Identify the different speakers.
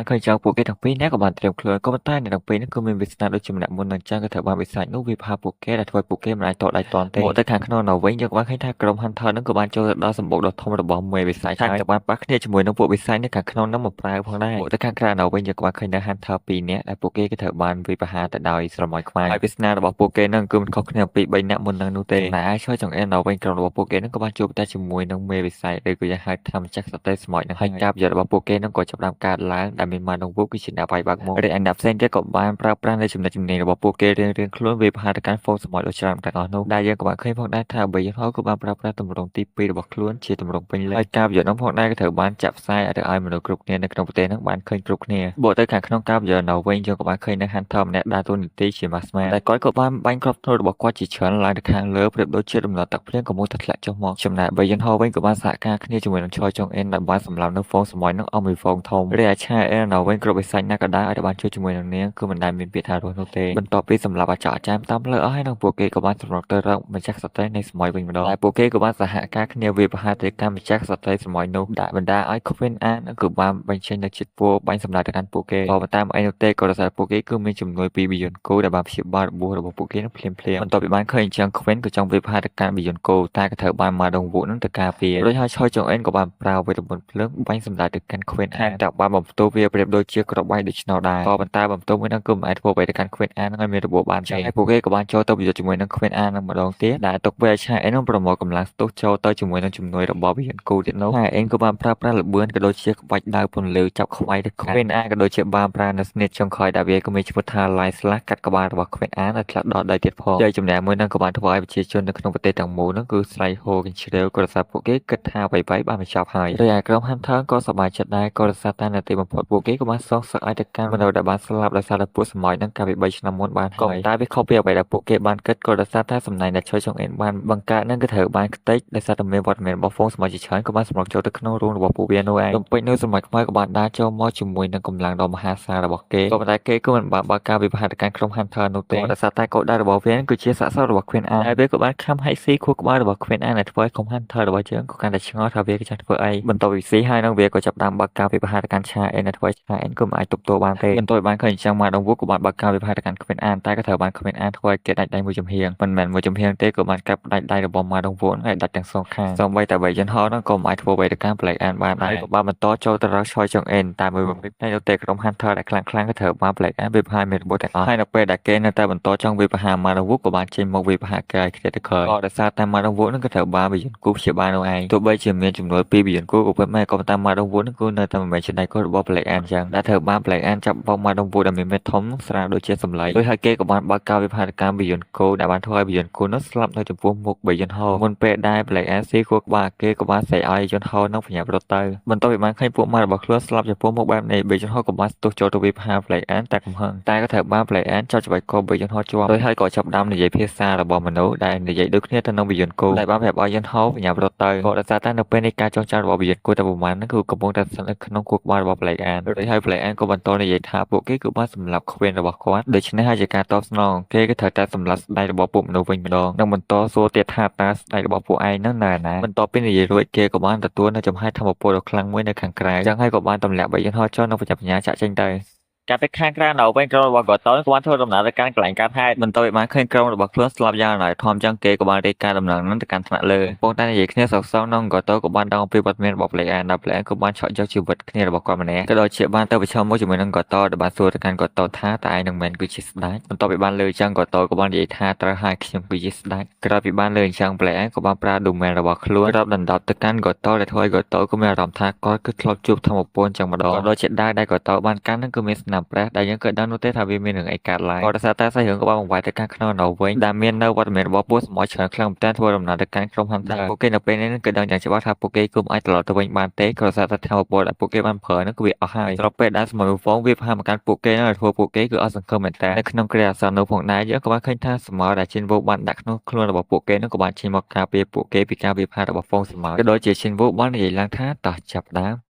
Speaker 1: เคยเจอពួកគេទាំងពីរនាក់ក៏បានត្រៀមខ្លួនក៏ប៉ុន្តែអ្នកទាំងពីរនេះគឺមានវាសនាដូចជាម្នាក់មុននឹងចឹងក៏ត្រូវបានបិសាចនោះវាផាពួកគេដែលធ្វើពួកគេមិនអាចតដៃទាន់ទេមកទៅខាងក្នុងនៅវិញយើងក៏បានឃើញថាក្រុម Hunter នឹងក៏បានចូលទៅដល់សម្បុកដ៏ធំរបស់មេវិស័យហើយក៏បានប៉ះគ្នាជាមួយនឹងពួកវិស័យនៅខាងក្នុងនឹងមកប្រើផងដែរមកទៅខាងក្រៅនៅវិញយើងក៏បានឃើញនៅ Hunter 2នាក់ដែលពួកគេក៏ត្រូវបានវាយប្រហារទៅដោយស្រមោចខ្មៅហើយវាសនារបស់ពួកគេនឹងគឺមិនខុសគ្នាពី3នាក់មុននឹងនោះទេតែឆ្លើយចង្អៀននៅវិញក្រុមរបស់ពួកគេនឹងក៏បានជួបតែជាមួយនឹងមេវិស័យឬក៏យ៉ាងហៅថាម្ចាស់សតិស្មោចនឹងហើយការប្រយុទ្ធរបស់ពួកគេនឹងក៏ចាប់ផ្ដើមកើតឡើងដែលមានម៉ានងវូគឺជាអ្នកវាយបាក់មករីឯអានដាប់ផ្សេងទៀតក៏បានប្រើប្រាស់នៅចំណុចជំនាញរបស់ពួកគេរៀងៗខ្លួនវាប្រហារទៅកាន់ហ្វូងសម្បត្តិដ៏ច្រើនទាំងអស់នោះដែលយើងក៏បានឃើញផងដែរថាបីយន្តហោះក៏បានប្រើប្រាស់ទម្រង់ទី2របស់ខ្លួនជាទម្រង់ពេញលេញហើយការប្រយុទ្ធនោះផងដែរក៏ត្រូវបានចាក់ផ្សាយទៅឲ្យមនុស្សគ្រប់គ្នានៅក្នុងប្រទេសនោះបានឃើញគ្រប់គ្នាបកទៅខាងក្នុងការប្រយុទ្ធនៅវិញយើងក៏បានឃើញនៅ Hunter ម្នាក់ដើរតួនាទីជា Maskman តែគាត់ក៏បានបាញ់គ្រាប់ធ្នូរបស់គាត់ជាច្រើនឡើងទៅខាងលើប្រៀបដូចជាដំណើរទឹកភ្លៀងកំពុងតែធ្លាក់ចុះមកចំណែកបីយន្តហោះវិញក៏បានសហការគ្នាជាមួយនឹង Choi Chong En ដែលបានសម្លាប់នៅហ្វូងសម្បត្តិនោះអស់មួយហ្វូងធំរីឯ Cha En នៅវិញគ្រប់វិស័យណាក៏ដោយឲ្យបានជួយជាមួយនឹងនាងគឺមិនដែលមានពាក្យថារស់នោះទេបន្ទាប់ពីសម្លាប់អាចចាមតាមលើអស់ហើយនឹងពួកគេក៏បានសម្រុកទៅរកម្ចាស់សត្វនៃសម័យវិញម្ដងតែពួកគេក៏បានសហការគ្នាវាប្រហារទៅកាន់ម្ចាស់សត្វសម័យនោះដែលបណ្ដាឲ្យ Queen Anne គឺបានបញ្ចេញនូវជាតិពុលបាញ់សម្លាប់ទៅកាន់ពួកគេក៏តាមអីនោះទេក៏រសារពួកគេគឺមានជំនួយពី Beyond Co ដែលបានព្យាបាលរបួសរបស់ពួកគេនឹងភ្លាមៗបន្ទាប់ពីបានឃើញអញ្ចឹង Queen ក៏ចង់វាប្រហារទៅកាន់ Beyond Co តែក៏ត្រូវបានមកដងវូនឹងទៅការពាររួចហើយឆយចុងអិនក៏បានប្រើវេទមន្តភ្លើងបាញ់សម្លាប់ទៅកាន់ Queen Anne តែបានបំផ្ទុះវាប្រៀបដូចជាគ្រាប់បែកដូច្នោះដែរក៏ប៉ុន្តែបំផ្ទុះមួយនោះគឺមិនអាចធ្វើអ្វីទៅកាន់ Queen Anne នឹងឲ្យមានរបួសបានទេហើយពួកគេក៏បានចូលទៅប្រយុទ្ធជាមួយនឹង Queen Anne នឹងម្ដងទៀតដែលទុកវាឲ្យឆាអិននឹងប្រមូលកម្លាំងស្ទុះចូលទៅជាមួយនឹងជំនួយរបស់ Beyond Co ទៀតនោះហើយអិនក៏បានប្រើប្រាស់ល្បឿនក៏ដូចជាក្បាច់ដាវពន្លឺចាប់ខ្វាយទៅ Queen Anne ក៏ដូចជាបានប្រើនៅស្នេហ៍ចុងក្រោយដែលវាក៏មានឈ្មោះថា Line Slash កាត់ក្បាលរបស់ Queen Anne ឲ្យធ្លាក់ដល់ដីទៀតផងហើយចំណែកមួយនឹងក៏បានធ្វើឲ្យប្រជាជននៅក្នុងប្រទេសទាំងមូលនោះគឺស្រែកហូរកញ្ជ្រៀវក៏រសារពួកគេគិតថាអ្វីៗបានបញ្ចប់ហើយរីឯក្រុម Hunter ក៏សប្បាយចិត្តដែរក៏រសារតែនាទីបំផុតពួកគេក៏បានសងសឹកឲ្យទៅកាន់មនុស្សដែលបានស្លាប់ដោយសារតែពួកសម្លាញ់នឹងកាលពី3ឆ្នាំមុនបានហើយតែវាខុសពីអ្វីដែលពួកគេបានគិតក៏រសារតែសម្ដែងដែលជួយចង់អេនបានបង្កើតនឹងគឺត្រូវបានខ្ទេចដោយសារតែមានវត្តមានរបស់ហ្វូងសម្លាញ់ជាច្រើនក៏បានសម្រុកចូលទៅក្នុងរូងរបស់ពួកវានោះឯងលំពេចនៅសម្លាញ់ខ្មែរក៏បានដើរចូលមកជាមួយនឹងកម្លាំងដ៏មហាសាលរបស់គេក៏ប៉ុន្តែគេក៏មិនបានបើកការវិវត្តទៅកាន់ក្រុម Hunter នោះទេដោយសារតែកោដៅរបស់វាគឺជាស័ក្តិសិទ្ធិរបស់ Queen Anne ហើយវាក៏បានខំហែកស៊ីខួរក្បាលរបស់ Queen Anne ដែលធ្វើឲ្យក្រុម Hunter របស់យើងក៏កាន់តែឆ្ងល់ថាវាក៏ចង់ធ្វើអីបន្ទាប់ពីស៊ីហើយនឹងវាក៏ចាប់ផ្ដើមបើកការវិវត្តទៅកាន់ Cha En ដែលធ្វើឲ្យ Cha En ក៏មិនអាចទប់ទល់បានទេបន្ទាប់ពីបានឃើញអញ្ចឹងមកដងវូក៏បានបើកការវិវត្តទៅកាន់ Queen Anne តែក៏ត្រូវបាន Queen Anne ធ្វើឲ្យគេដាច់ដៃមួយចំហៀងមិនមែនមួយចំហៀងទេក៏បានកាប់ដាច់ដៃរបស់មកដងវូហើយដាច់ទាំងសងខាងសូម្បីតែបីយន្តហោះនឹងក៏មិនអាចធ្វើអ្វីទៅកាន់ Black Anne បានដែរក៏បានបន្តចូលទៅរក Choi Chong En តែមួយបំពេញផ្នែកនៅតែក្រុម Hunter ដែលខ្លាំងៗក៏ត្រូវបាន Black Anne វាប្រហារមានរបួសទាំងអស់ហើយនៅពេលដែលគេនៅតែបន្តចង់វាប្រហារមកដងវូក៏បានចេញមកវាប្រហារគេឲ្យគ្នាទៅក្រោយក៏ដោយសារតែមកដងវូនឹងក៏ត្រូវបានវិញ្ញាណគូព្យាបាលនោះឯងទោះបីជាមានចំនួន2វិញ្ញាណគូក៏ពិតមែនក៏ប៉ុន្តែមកដងវូនឹងគឺនៅតែមិនមែនជាដៃគូរបស់ Black Anne ចឹងដែលត្រូវបាន Black Anne ចាប់បោកមកដងវូដែលមានមេធំស្រាលដូចជាសម្លេងដោយហើយគេក៏បានបើកការវិភាគកម្មវិញ្ញាណគូដែលបានធ្វើឲ្យវិញ្ញាណគូនោះស្លាប់នៅចំពោះមុខវិញ្ញាណហោមុនពេលដែល Black Anne ស៊ីខួរក្បាលគេក៏បានសេឲ្យយន្តហោនឹងប្រញាប់រត់ទៅបន្ទាប់ពីបានឃើញពួកម៉ារបស់ខ្លួនស្លាប់ចំពោះមុខបែបនេះវិញ្ញាណហោក៏បានស្ទុះចូលទៅវិភាគ Black Anne តែកំហឹងតែក៏ត្រូវបាន Black Anne ចាប់ច្បាច់កវិញ្ញាណហោជាប់ដោយហើយក៏ចាប់ដើមនិយាយភាសារបស់មនុស្សដែលនិយាយដូចគ្នាទៅនឹងវិញ្ញាណគូដែលបានប្រាប់ឲ្យយន្តហោប្រញាប់រត់ទៅក៏ដោយសារតែនៅពេលនេះការចងចាំរបស់វិញ្ញាណគូតែប្រមាណហ្នឹងគឺកំពុងតែស្ថិតនៅក្នុងខួរក្បាលរបស់ Black Anne ដោយហើយ Black Anne ក៏បន្តនិយាយថាពួកគេគឺបានសម្លាប់ Queen របស់គាត់ដូច្នេះហើយជាការតបស្នងគេក៏ត្រូវតែសម្លាប់ស្ដេចរបស់ពួកមនុស្សវិញម្ដងនិងបន្តសួរទៀតថាតើស្ដេចរបស់ពួកឯងហ្នឹងនៅណាបន្ទាប់ពីនិយាយរួចគេក៏បានទទួលនៅចំហាយធម្មពលដ៏ខ្លាំងមួយនៅខាងក្រៅចឹងហើយក៏បានទម្លាក់បីយន្តហោះចុះនិងបញ្ញាបញ្ញាចាក់ចេញទៅការទៅខាងក្រៅនៅវិញក្រុមរបស់កូតូក៏បានធ្វើដំណើរទៅកាន់កន្លែងកើតហេតុបន្ទាប់ពីបានឃើញក្រុមរបស់ខ្លួនស្លាប់យ៉ាងណាធំចឹងគេក៏បានរាយការណ៍ដំណឹងហ្នឹងទៅកាន់ថ្នាក់លើប៉ុន្តែនិយាយគ្នាសោកសៅនិងកូតូក៏បានដឹងអំពីវត្តមានរបស់ Black Anne ដែល Black Anne ក៏បានឆក់យកជីវិតគ្នារបស់គាត់ម្នាក់ក៏ដូចជាបានទៅប្រឈមមុខជាមួយនឹងកូតូដែលបានសួរទៅកាន់កូតូថាតើឯងនឹងមែនគឺជាស្ដេចបន្ទាប់ពីបានលើចឹងកូតូក៏បាននិយាយថាត្រូវឲ្យខ្ញុំគឺជាស្ដេចក្រោយពីបានលើចឹង Black Anne ក៏បានប្រើ Domain របស់ខ្លួនរាប់ដណ្ដប់ទៅកាន់កូតូដែលធ្វើឲ្យកូតូក៏មានអារម្មណ៍ថាគាត់គឺធ្លាប់ជួបធម្មពលចឹងម្ដងក៏ដូចជាដែលកូតូបានកាន់នឹងគឺមានស្នាមប្រេះដែលយើងក៏ដឹងនោះទេថាវាមានរឿងអីកើតឡើងក៏ដោយសារតែសាច់រឿងក៏បានបង្វែរទៅកាន់ក្នុងនៅវិញដែលមាននៅវត្តមានរបស់ពួកសម្បត្តិច្រើនខ្លាំងតែធ្វើដំណើរទៅកាន់ក្រុម Hunter ពួកគេនៅពេលនេះគឺដឹងយ៉ាងច្បាស់ថាពួកគេគឺមិនអាចត្រឡប់ទៅវិញបានទេក៏ដោយសារតែធម៌ពលដែលពួកគេបានប្រើនោះគឺវាអស់ហើយស្របពេលដែលសម័យហ្វូងវាប្រហារមកកាន់ពួកគេហើយធ្វើពួកគេគឺអស់សង្ឃឹមមែនតើនៅក្នុងគ្រាអាសន្ននោះផងដែរយើងក៏បានឃើញថាសម័យដែលឈិនវូបានដាក់ក្នុងខ្លួនរបស់ពួកគេនោះក៏បានចេញមកការពារពួកគេពីការវាយប្រហាររបស់ហ្វូងសម័យក៏ដូចជាឈិនវូបាននិយាយឡើងថាតោះចាប់ដើម